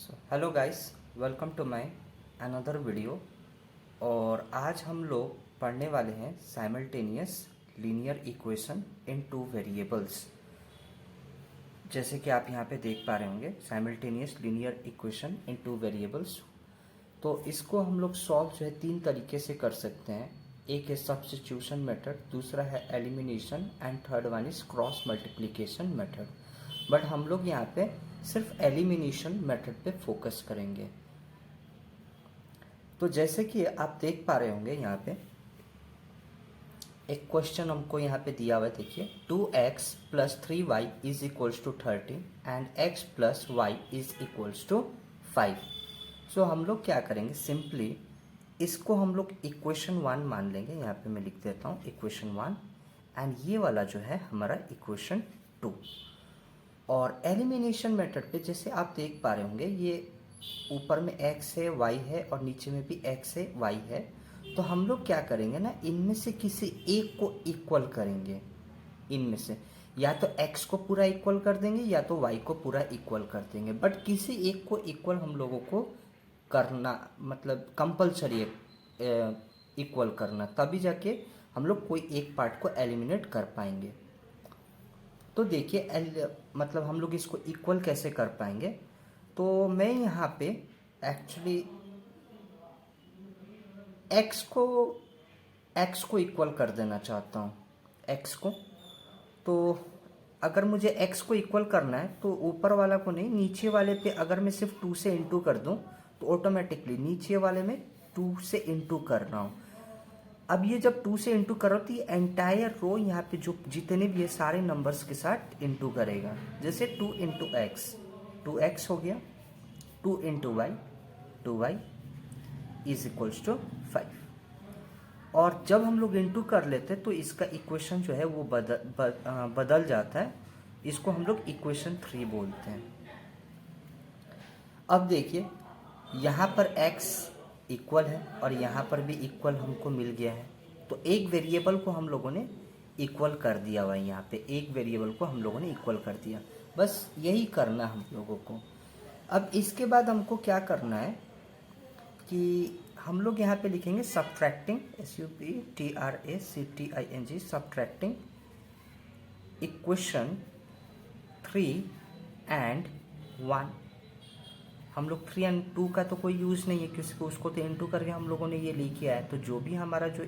Hello guys, welcome to my another video. और आज हम लोग पढ़ने वाले हैं simultaneous linear equation in two variables. जैसे कि आप यहाँ पे देख पा रहे होंगे, simultaneous linear equation in two variables. तो इसको हम लोग सॉल्व जो है तीन तरीके से कर सकते हैं। एक है सब्स्टिट्यूशन मेथड, दूसरा है elimination and third one is cross multiplication method. But हम लोग यहाँ पे सिर्फ एलिमिनेशन मेथड पे फोकस करेंगे। तो जैसे कि आप देख पा रहे होंगे, यहाँ पे एक क्वेश्चन हमको यहाँ पे दिया हुआ है। देखिए, 2x plus 3y is equals to 30 and x plus y is equals to 5। So हम लोग क्या करेंगे, सिंपली इसको हम लोग इक्वेशन 1 मान लेंगे। यहाँ पे मैं लिख देता हूँ इक्वेशन 1 एंड ये वाला जो है हमारा इक्वेशन 2। और एलिमिनेशन मेथड पे जैसे आप देख पा रहे होंगे, ये ऊपर में x है, y है और नीचे में भी x है, y है। तो हम लोग क्या करेंगे ना, इनमें से किसी एक को इक्वल करेंगे। इनमें से या तो x को पूरा इक्वल कर देंगे या तो y को पूरा इक्वल कर देंगे, बट किसी एक को इक्वल हम लोगों को करना, मतलब कंपलसरी है इक्वल करना, तभी जाके हम लोग कोई एक पार्ट को एलिमिनेट कर पाएंगे। तो देखिए, मतलब हम लोग इसको इक्वल कैसे कर पाएंगे। तो मैं यहाँ पे एक्चुअली एक्स को इक्वल कर देना चाहता हूँ, एक्स को। तो अगर मुझे एक्स को इक्वल करना है तो ऊपर वाला को नहीं, नीचे वाले पे अगर मैं सिर्फ 2 से इंटू कर दूँ तो ऑटोमेटिकली नीचे वाले में 2 से इंटू कर रहा हूँ। अब ये जब 2 से इंटू करो तो ये एंटायर रो यहाँ पे जो जितने भी है सारे नंबर्स के साथ इंटू करेगा। जैसे 2 इंटू एक्स, 2x हो गया, 2 into y, 2y is equals to 5। और जब हम लोग इंटू कर लेते हैं तो इसका इक्वेशन जो है वो बदल जाता है। इसको हम लोग इक्वेशन 3 बोलते हैं। अब देखिए, यहाँ पर x इक्वल है और यहाँ पर भी इक्वल हमको मिल गया है। तो एक वेरिएबल को हम लोगों ने इक्वल कर दिया हुआ है। यहाँ पे एक वेरिएबल को हम लोगों ने इक्वल कर दिया। बस यही करना हम लोगों को। अब इसके बाद हमको क्या करना है कि हम लोग यहाँ पे लिखेंगे subtracting, SUBTRACTING, subtracting equation 3 and 1। हम लोग 3 एंड 2 का तो कोई यूज़ नहीं है, क्योंकि उसको तो इंटू करके हम लोगों ने ये लिखा है। तो जो भी हमारा जो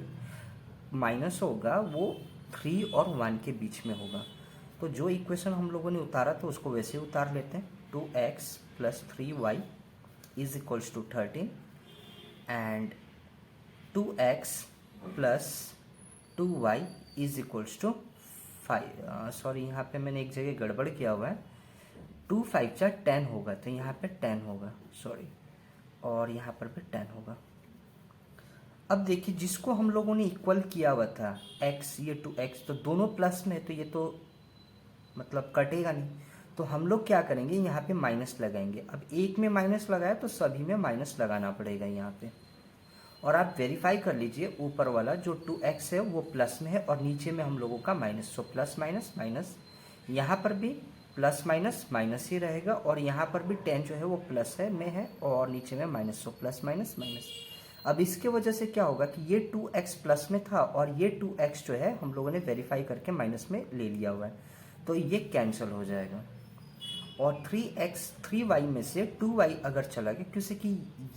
माइनस होगा वो 3 और 1 के बीच में होगा। तो जो इक्वेशन हम लोगों ने उतारा तो उसको वैसे ही उतार लेते हैं। 2x plus 3y is equals to 13 and 2x plus 2y is equals to 5। Sorry, यहाँ पे मैंने एक जगह गड़बड़ किया हुआ है। 2 5 जा 10 होगा, तो यहाँ पे 10 होगा, सॉरी, और यहाँ पर भी 10 होगा। अब देखिए, जिसको हम लोगों ने इक्वल किया हुआ था x, ये 2x, तो दोनों प्लस में, तो ये तो मतलब कटेगा नहीं। तो हम लोग क्या करेंगे, यहाँ पे माइनस लगाएंगे। अब एक में माइनस लगाया तो सभी में माइनस लगाना पड़ेगा यहाँ पे। और आप वेरीफाई कर लीजिए, ऊपर वाला जो 2x है वो प्लस में है और नीचे में हम लोगों का minus. So plus minus minus, यहाँ पर भी प्लस माइनस माइनस ही रहेगा और यहाँ पर भी 10 जो है वो प्लस है में है और नीचे में minus. So plus minus minus. अब इसके वजह से क्या होगा कि ये 2x प्लस में था और ये 2x जो है हम लोगों ने वेरीफाई करके माइनस में ले लिया हुआ है, तो ये कैंसिल हो जाएगा। और 3y में से 2y अगर चला गया, क्योंकि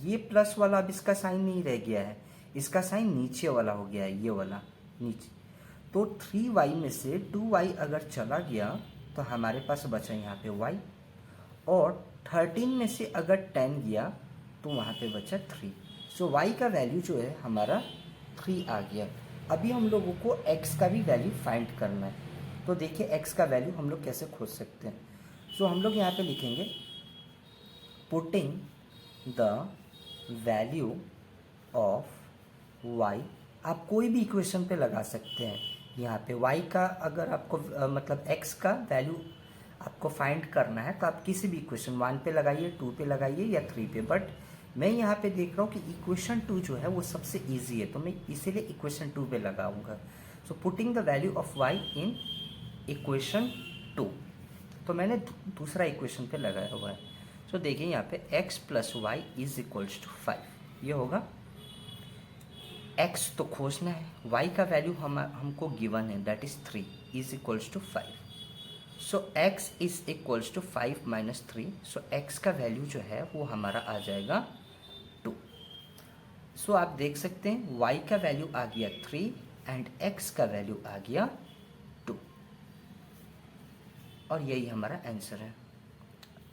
ये प्लस वाला अब इसका साइन नहीं रह गया है, इसका साइन नीचे वाला हो गया है, ये वाला नीचे। तो 3y में से 2y अगर चला गया तो हमारे पास बचा यहाँ पे y, और 13 में से अगर 10 गया तो वहाँ पे बचा 3। सो y का वैल्यू जो है हमारा 3 आ गया। अभी हम लोगों को x का भी वैल्यू फाइंड करना है। तो देखिए, x का वैल्यू हम लोग कैसे खोज सकते हैं। सो हम लोग यहाँ पे लिखेंगे putting the value of y। आप कोई भी इक्वेशन पे लगा सकते हैं। यहाँ पे y का अगर आपको मतलब x का वैल्यू आपको फाइंड करना है तो आप किसी भी इक्वेशन 1 पे लगाइए, 2 पे लगाइए या 3 पे। बट मैं यहाँ पे देख रहा हूँ कि इक्वेशन 2 जो है वो सबसे ईजी है, तो मैं इसीलिए इक्वेशन 2 पे लगाऊंगा। So putting the value of y in equation 2, तो मैंने दूसरा इक्वेशन पे लगाया हुआ है। सो देखिए यहाँ पे x plus y is equals to 5, ये होगा। x तो खोजना है, y का वैल्यू हमको गिवन है, that is 3 is equals to 5। So x is equals to 5 minus 3। So x का वैल्यू जो है वो हमारा आ जाएगा 2। सो आप देख सकते हैं y का वैल्यू आ गया 3 एंड x का वैल्यू आ गया 2, और यही हमारा आंसर है।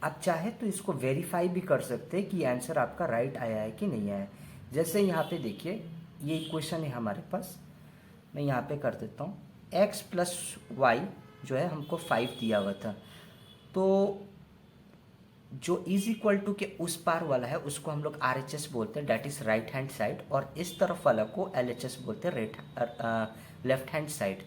आप चाहे तो इसको वेरीफाई भी कर सकते हैं कि आंसर आपका राइट आया है कि नहीं आया है। जैसे यहाँ पे देखिए ये इक्वेशन है हमारे पास, मैं यहाँ पे कर देता हूँ। x प्लस वाई जो है हमको 5 दिया हुआ था, तो जो इज इक्वल टू के उस पार वाला है उसको हम लोग RHS बोलते हैं, that is right hand side, और इस तरफ वाला को LHS बोलते हैं, लेफ्ट हैंड साइड।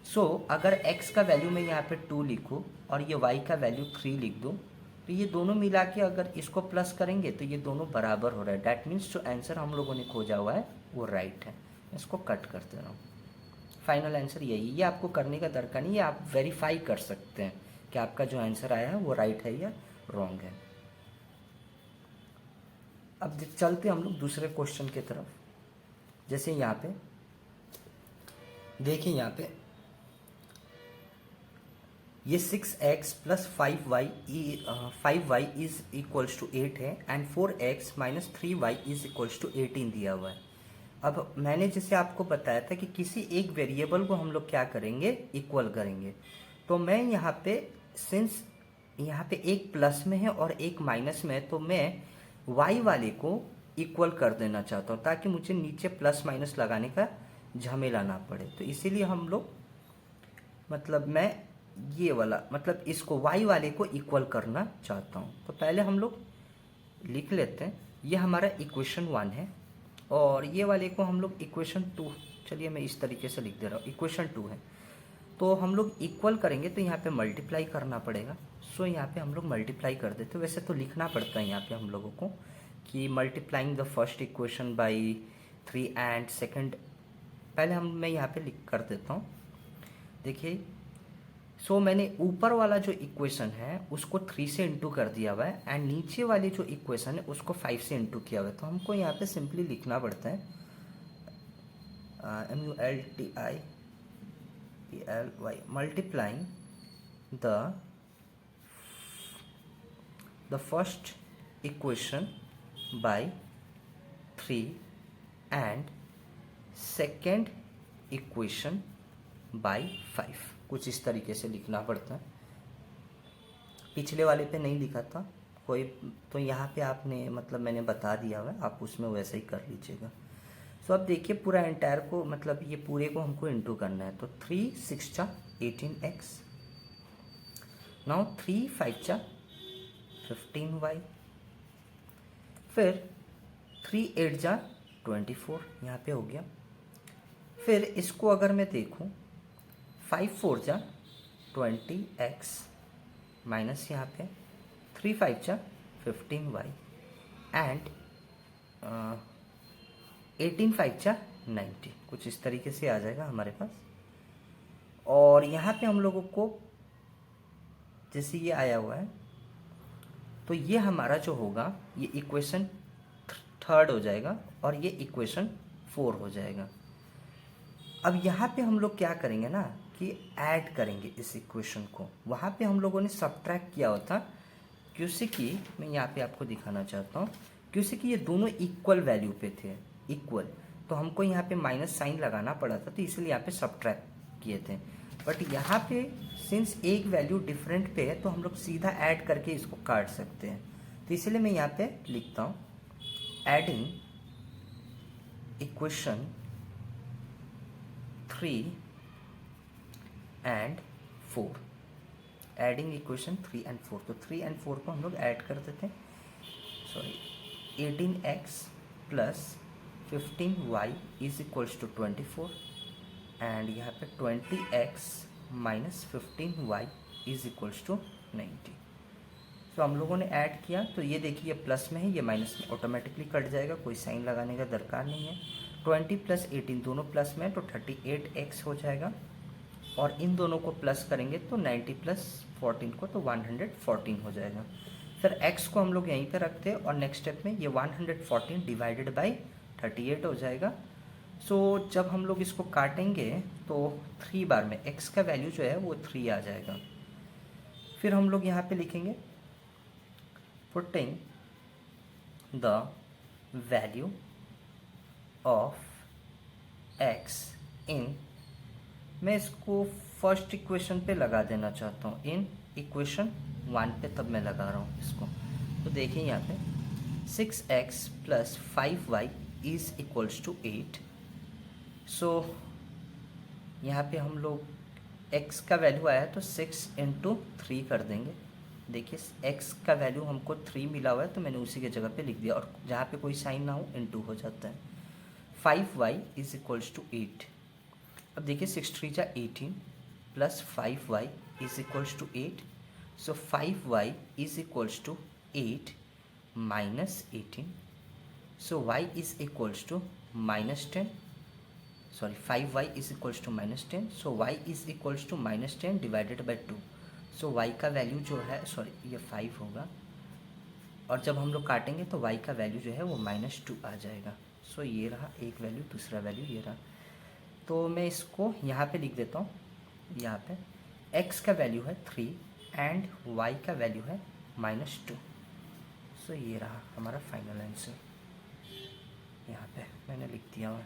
सो अगर x का वैल्यू मैं यहाँ पे 2 लिखूँ और ये y का वैल्यू 3 लिख दूँ, तो ये दोनों मिला के अगर इसको प्लस करेंगे तो ये दोनों बराबर हो रहा है। डैट मीन्स जो आंसर हम लोगों ने खोजा हुआ है वो राइट है। इसको कट कर दे रहा हूँ, फाइनल आंसर यही। ये आपको करने का दरकार नहीं है, आप वेरीफाई कर सकते हैं कि आपका जो आंसर आया है वो राइट है या रॉन्ग है। अब चलते हम लोग दूसरे क्वेश्चन की तरफ। जैसे यहाँ पे देखिए, यहाँ पे ये 6x plus 5y is equals to 8 है and 4x minus 3y is equals to 18 दिया हुआ है। अब मैंने जैसे आपको बताया था कि किसी एक वेरिएबल को हम लोग क्या करेंगे, इक्वल करेंगे। तो मैं यहाँ पे सिंस यहाँ पे एक प्लस में है और एक माइनस में है, तो मैं y वाले को इक्वल कर देना चाहता हूँ ताकि मुझे नीचे प्लस माइनस लगाने का झमेला ना पड़े। तो इसीलिए हम लोग मतलब मैं ये वाला मतलब इसको y वाले को इक्वल करना चाहता हूँ। तो पहले हम लोग लिख लेते हैं, ये हमारा इक्वेशन 1 है और ये वाले को हम लोग इक्वेशन 2, चलिए मैं इस तरीके से लिख दे रहा हूँ, इक्वेशन 2 है। तो हम लोग इक्वल करेंगे तो यहाँ पे मल्टीप्लाई करना पड़ेगा। सो यहाँ पे हम लोग मल्टीप्लाई कर देते, वैसे तो लिखना पड़ता है यहाँ पे हम लोगों को कि multiplying the first equation by 3 and second, पहले मैं यहाँ पे लिख कर देता हूँ। देखिए, सो मैंने ऊपर वाला जो इक्वेशन है उसको 3 से इंटू कर दिया हुआ है एंड नीचे वाली जो इक्वेशन है उसको 5 से इंटू किया हुआ है। तो हमको यहाँ पे सिंपली लिखना पड़ता है MULTIPLY multiplying the first equation by 3 and second equation by 5, कुछ इस तरीके से लिखना पड़ता है। पिछले वाले पे नहीं लिखा था कोई, तो यहाँ पे आपने मतलब मैंने बता दिया हुआ है, आप उसमें वैसे ही कर लीजिएगा। सो अब देखिए पूरा एंटायर को मतलब ये पूरे को हमको इंटू करना है। तो 3 6 चा 18x, नाउ 3 5 चा 15y, फिर 3 8 जा 24, यहाँ पे हो गया। फिर इसको अगर मैं देखूँ 5 4 जा 20x माइनस यहाँ पे 3 5 जा 15y एंड 18 5 जा 90, कुछ इस तरीके से आ जाएगा हमारे पास। और यहाँ पे हम लोगों को जैसे ये आया हुआ है तो ये हमारा जो होगा ये इक्वेशन 3 हो जाएगा और ये इक्वेशन 4 हो जाएगा। अब यहाँ पे हम लोग क्या करेंगे ना कि ऐड करेंगे इस इक्वेशन को। वहाँ पे हम लोगों ने सब्ट्रैक्ट किया होता क्योंकि कि मैं यहाँ पे आपको दिखाना चाहता हूँ, क्योंकि कि ये दोनों इक्वल वैल्यू पे थे, इक्वल, तो हमको यहाँ पे माइनस साइन लगाना पड़ा था, तो इसलिए यहाँ पे सब्ट्रैक्ट किए थे। बट यहाँ पे सिंस एक वैल्यू डिफरेंट पे है तो हम लोग सीधा ऐड करके इसको काट सकते हैं। तो इसलिए मैं यहाँ पे लिखता हूँ adding equation 3 and 4, adding equation 3 and 4। तो 3 and 4 को हम लोग ऐड कर देते हैं, sorry 18x plus 15y is equals to 24 and यहाँ पे 20x minus 15y is equals to 90। तो हम लोगों ने ऐड किया तो ये देखिए प्लस में है, ये माइनस में ऑटोमेटिकली कट जाएगा, कोई साइन लगाने का दरकार नहीं है। 20 प्लस 18 दोनों प्लस में, तो 38x हो जाएगा और इन दोनों को प्लस करेंगे तो 90 प्लस 14 को तो 114 हो जाएगा। फिर x को हम लोग यहीं पे रखते हैं और नेक्स्ट स्टेप में ये 114 डिवाइडेड बाई 38 हो जाएगा। सो जब हम लोग इसको काटेंगे तो 3 बार में x का वैल्यू जो है वो 3 आ जाएगा। फिर हम लोग यहाँ पे लिखेंगे putting the value of x इन, मैं इसको फर्स्ट इक्वेशन पे लगा देना चाहता हूँ, इन इक्वेशन 1 पे, तब मैं लगा रहा हूँ इसको। तो देखिए यहाँ पे 6x plus 5y is equals to 8। So यहाँ पे हम लोग x का वैल्यू आया है तो 6 इंटू 3 कर देंगे। देखिए x का वैल्यू हमको 3 मिला हुआ है तो मैंने उसी के जगह पे लिख दिया, और जहाँ पे कोई साइन ना हो इंटू हो जाता है। 5y is equals to 8। अब देखिए 6 3 जा 18 plus 5y is equals to 8। So 5y is equals to 8 minus 18। So y is equals to -10, sorry 5y is equals to -10। So y is equals to -10 divided by 2। So y का value जो है, sorry ये 5 होगा, और जब हम लोग काटेंगे तो y का वैल्यू जो है वो -2 आ जाएगा। सो ये रहा एक वैल्यू, दूसरा वैल्यू ये रहा। तो मैं इसको यहाँ पे लिख देता हूँ। यहाँ पे x का वैल्यू है 3 एंड y का वैल्यू है -2। सो ये रहा हमारा फाइनल आंसर। यहाँ पे मैंने लिख दिया हुआ,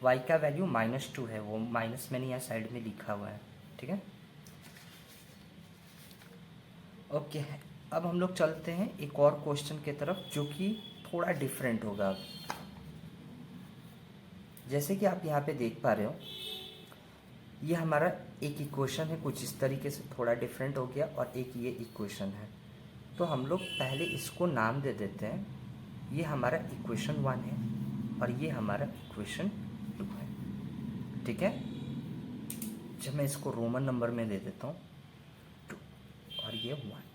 y का वैल्यू -2 है, वो माइनस मैंने यहाँ साइड में लिखा हुआ है, ठीक है। ओके, अब हम लोग चलते हैं एक और क्वेश्चन की तरफ जो कि थोड़ा डिफरेंट होगा। अब जैसे कि आप यहाँ पे देख पा रहे हो, ये हमारा एक इक्वेशन है, कुछ इस तरीके से थोड़ा डिफरेंट हो गया, और एक ये इक्वेशन है। तो हम लोग पहले इसको नाम दे देते हैं। ये हमारा इक्वेशन 1 है और ये हमारा इक्वेशन 2 है, ठीक है। जब मैं इसको रोमन नंबर में दे देता हूँ 2 और ये 1।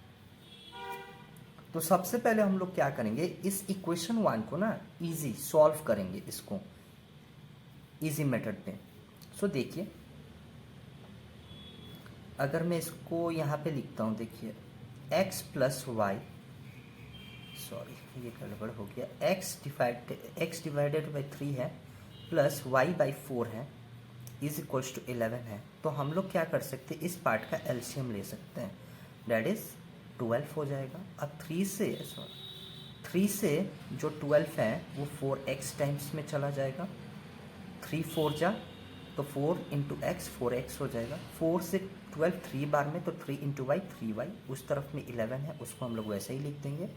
तो सबसे पहले हम लोग क्या करेंगे, इस इक्वेशन 1 को ना इजी सॉल्व करेंगे, इसको इजी मेथड पे। सो देखिए, अगर मैं इसको यहाँ पे लिखता हूँ, देखिए x प्लस वाई, सॉरी ये गड़बड़ हो गया, x डिवाइडेड बाई 3 है प्लस y बाई 4 है इज इक्वल्स टू 11 है। तो हम लोग क्या कर सकते हैं, इस पार्ट का एलसीएम ले सकते हैं, डैट इज़ 12 हो जाएगा। अब 3 से जो 12 है वो 4x टाइम्स में चला जाएगा। 3 4 जा तो 4 इंटू एक्स 4x हो जाएगा। 4 से 12 3 बार में, तो 3 इंटू वाई 3y। उस तरफ में 11 है, उसको हम लोग वैसे ही लिख देंगे।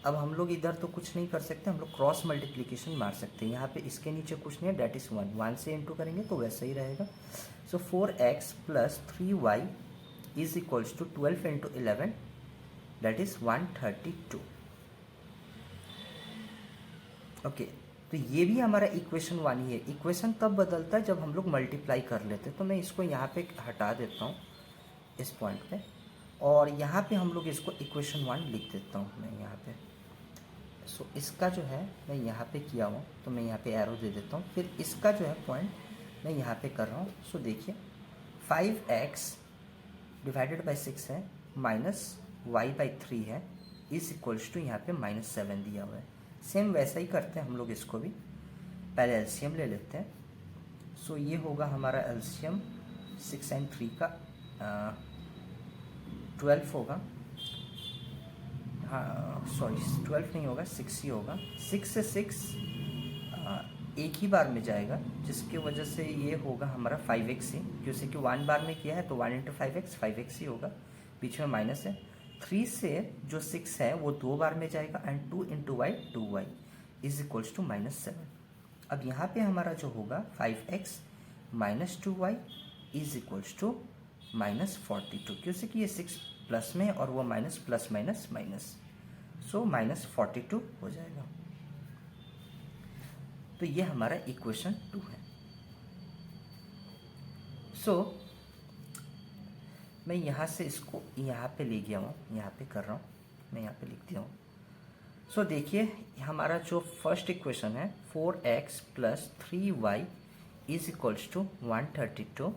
अब हम लोग इधर तो कुछ नहीं कर सकते, हम लोग क्रॉस मल्टीप्लिकेशन मार सकते हैं। यहाँ पे इसके नीचे कुछ नहीं है, डैट इज़ 1 से इंटू करेंगे तो वैसे ही रहेगा। So 4x plus 3y is equals to 12 into 11, that is 132। Okay, तो ये भी हमारा इक्वेशन 1 ही है। इक्वेशन तब बदलता है जब हम लोग मल्टीप्लाई कर लेते हैं। तो मैं इसको यहाँ पे हटा देता हूँ इस पॉइंट पे, और यहाँ पे हम लोग इसको इक्वेशन 1 लिख देता हूँ मैं यहाँ पे। सो इसका जो है मैं यहाँ पे किया हूँ, तो मैं यहाँ पे एरो दे देता हूँ। फिर इसका जो है पॉइंट मैं यहाँ पे कर रहा हूँ। सो देखिए 5x डिवाइडेड बाई 6 है माइनस y बाई 3 है इज इक्वल्स टू यहाँ पे -7 दिया हुआ है। सेम वैसा ही करते हैं हम लोग इसको भी, पहले एलसीएम ले लेते हैं। सो ये होगा हमारा एलसीएम 6 एंड 3 का 12 होगा, हाँ सॉरी 12 नहीं होगा, 6 ही होगा। 6 से 6 एक ही बार में जाएगा, जिसकी वजह से ये होगा हमारा 5x ही, जैसे कि 1 बार में किया है तो 1 इंटू 5x ही होगा, बीच में माइनस है। 3 से जो 6 है वो 2 बार में जाएगा, and 2 into y 2y is equals to -7। अब यहाँ पे हमारा जो होगा 5x minus 2y is equals to -42, क्योंकि कि ये 6 प्लस में और वो माइनस प्लस माइनस माइनस, सो -42 हो जाएगा। तो ये हमारा इक्वेशन 2 है। सो मैं यहाँ से इसको यहाँ पे ले गया हूँ, यहाँ पे कर रहा हूँ, मैं यहाँ पे लिख दिया हूँ। सो देखिए हमारा जो फर्स्ट इक्वेशन है 4x plus 3y is equals to 132,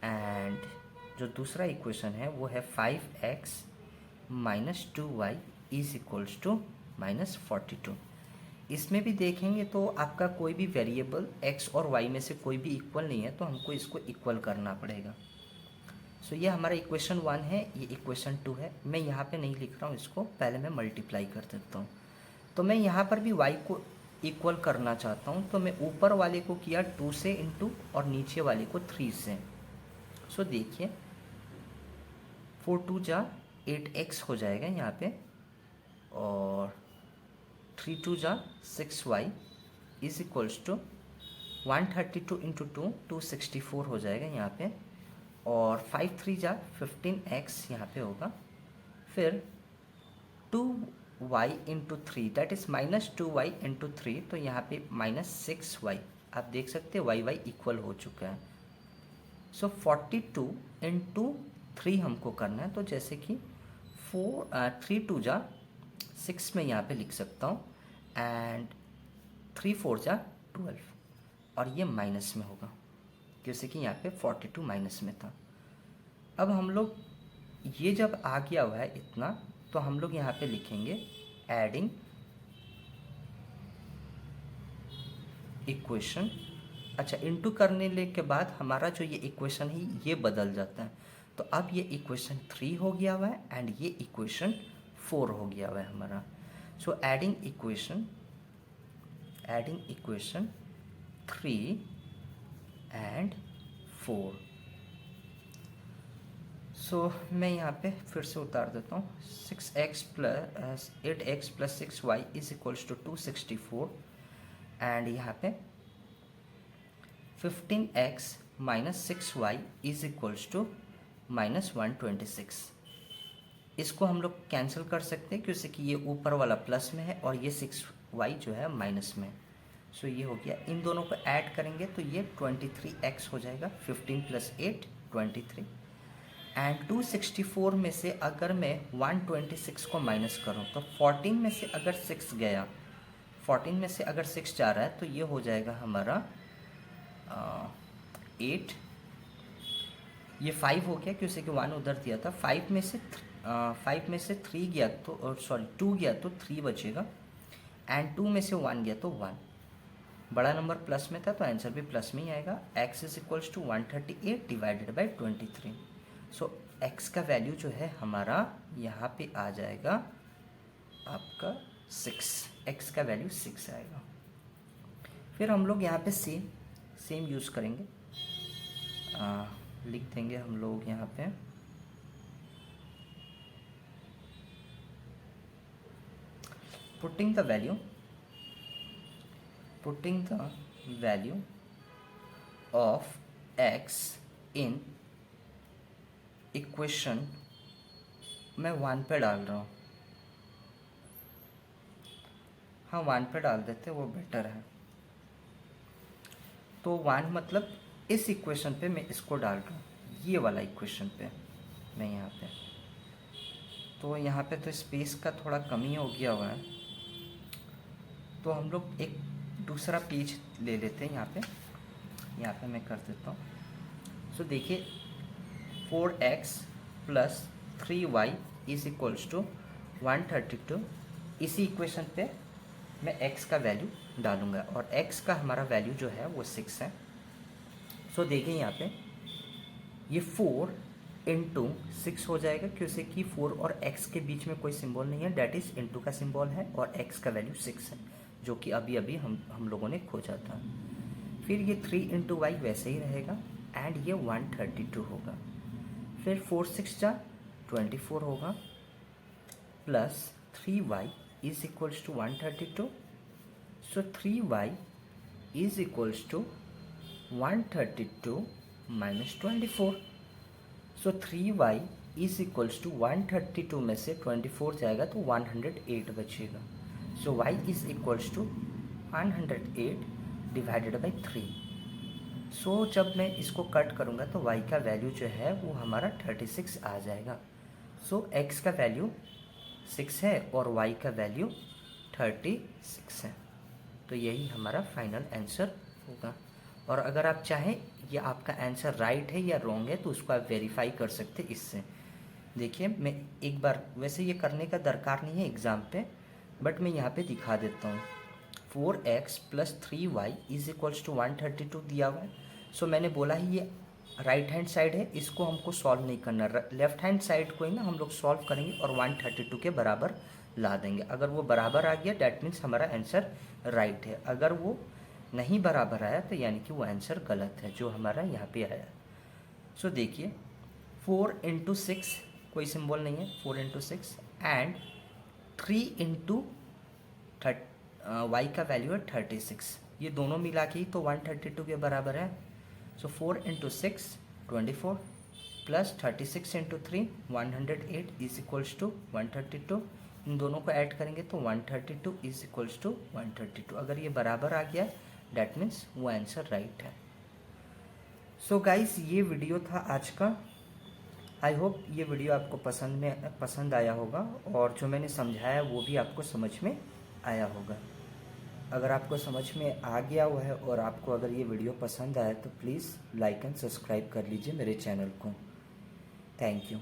and जो दूसरा इक्वेशन है वो है 5x minus 2y is equals to minus 42। इसमें भी देखेंगे तो आपका कोई भी वेरिएबल x और y में से कोई भी इक्वल नहीं है, तो हमको इसको इक्वल करना पड़ेगा। सो ये हमारा इक्वेशन 1 है, ये इक्वेशन 2 है। मैं यहाँ पे नहीं लिख रहा हूँ इसको, पहले मैं मल्टीप्लाई कर देता हूँ। तो मैं यहाँ पर भी y को इक्वल करना चाहता हूँ, तो मैं ऊपर वाले को किया 2 से इंटू और नीचे वाले को 3 से। सो देखिए 4 2 जा 8x हो जाएगा यहाँ पे, और 3 2 जा 6y is equals to 132 into 2 264 हो जाएगा यहाँ पे, और 5 3 जा 15x यहाँ पे होगा। फिर 2y into 3 that is minus 2y into 3, तो यहाँ पे माइनस 6y। आप देख सकते हैं y इक्वल हो चुका है। सो 42 इंटू 3 हमको करना है, तो जैसे कि 3 2 जा 6 में यहाँ पे लिख सकता हूँ, एंड 3 4 जा 12, और ये माइनस में होगा जैसे कि यहाँ पे 42 माइनस में था। अब हम लोग ये जब आ गया हुआ है इतना, तो हम लोग यहाँ पे लिखेंगे एडिंग इक्वेशन। अच्छा, इनटू करने के बाद हमारा जो ये इक्वेशन है ये बदल जाता है, तो अब ये इक्वेशन 3 हो गया हुआ है एंड ये इक्वेशन 4 हो गया हुआ है हमारा। So adding equation 3 and 4। So मैं यहाँ पे फिर से उतार देता हूँ। 6x plus 8x plus 6y is equals to 264, and यहाँ पे 15x minus 6y is equals to minus 126। इसको हम लोग कैंसिल कर सकते हैं क्योंकि ये ऊपर वाला प्लस में है और ये 6y जो है माइनस में। सो ये हो गया, इन दोनों को ऐड करेंगे तो ये 23x हो जाएगा। 15 प्लस 8 23, एंड 264 में से अगर मैं 126 को माइनस करूँ तो 14 में से अगर 6 गया, 14 में से अगर 6 जा रहा है तो ये हो जाएगा हमारा 8। ये 5 हो गया क्योंकि 1 उधर दिया था। 5 में से 3 गया तो 2 गया तो 3 बचेगा, एंड 2 में से 1 गया तो 1। बड़ा नंबर प्लस में था तो आंसर भी प्लस में ही आएगा। x is equals to 138 divided by 23। So x का वैल्यू जो है हमारा यहाँ पे आ जाएगा आपका 6। x का वैल्यू 6 आएगा। फिर हम लोग यहाँ पे सेम यूज़ करेंगे, लिख देंगे हम लोग यहाँ पे putting the value of x in equation, मैं 1 पे डाल रहा हूँ। हाँ 1 पे डाल देते वो बेटर है। तो 1 मतलब इस इक्वेशन पे मैं इसको डाल रहा हूँ, ये वाला इक्वेशन पे मैं यहाँ पे। तो यहाँ पे तो स्पेस का थोड़ा कमी हो गया हुआ है, तो हम लोग एक दूसरा पेज ले लेते हैं। यहाँ पे मैं कर देता हूँ। सो देखिए 4x plus 3y is equals to 132। इसी इक्वेशन पे मैं x का वैल्यू डालूँगा, और x का हमारा वैल्यू जो है वो 6 है। सो देखिए यहाँ पे ये 4 इंटू 6 हो जाएगा क्योंकि 4 और x के बीच में कोई सिंबल नहीं है, डैट इज़ इंटू का सिंबल है, और x का वैल्यू 6 है जो कि अभी हम लोगों ने खोजा था। फिर ये 3 इंटू वाई वैसे ही रहेगा, एंड ये 132 होगा। फिर 4 6 जा 24 होगा, plus 3y is equals to 132। So 3y is equals to 132 minus 24। So 3y is equals to 132 में से 24 जाएगा तो 108 बचेगा। So y is equals to 108 divided by 3। So जब मैं इसको कट करूँगा तो y का वैल्यू जो है वो हमारा 36 आ जाएगा। सो x का वैल्यू 6 है और y का वैल्यू 36 है। तो यही हमारा फाइनल आंसर होगा। और अगर आप चाहें ये आपका आंसर राइट है या रॉन्ग है तो उसको आप वेरीफाई कर सकते इससे। देखिए मैं एक बार, वैसे ये करने का दरकार नहीं है एग्ज़ाम पे, बट मैं यहाँ पे दिखा देता हूँ। 4x + 3y is equals to 132 दिया हुआ है। सो मैंने बोला ही ये राइट हैंड साइड है, इसको हमको सॉल्व नहीं करना, लेफ्ट हैंड साइड को ही ना हम लोग सॉल्व करेंगे और 132 के बराबर ला देंगे। अगर वो बराबर आ गया डैट मीन्स हमारा आंसर राइट है, अगर वो नहीं बराबर आया तो यानी कि वो आंसर गलत है जो हमारा यहाँ पे आया। सो देखिए 4 × 6 कोई सिंबल नहीं है, 4 × 6 एंड 3 × y का वैल्यू है 36, ये दोनों मिला के ही तो 132 के बराबर है। सो 4 × 6 24 प्लस 36 × 3 108 इज इक्वल्स टू 132। इन दोनों को ऐड करेंगे तो 132 इज इक्वल्स टू 132। अगर ये बराबर आ गया डैट मीन्स वो आंसर राइट है। सो गाइस ये वीडियो था आज का। आई होप ये वीडियो आपको पसंद आया होगा और जो मैंने समझाया वो भी आपको समझ में आया होगा। अगर आपको समझ में आ गया हुआ है और आपको अगर ये वीडियो पसंद आया तो प्लीज़ लाइक एंड सब्सक्राइब कर लीजिए मेरे चैनल को। Thank you.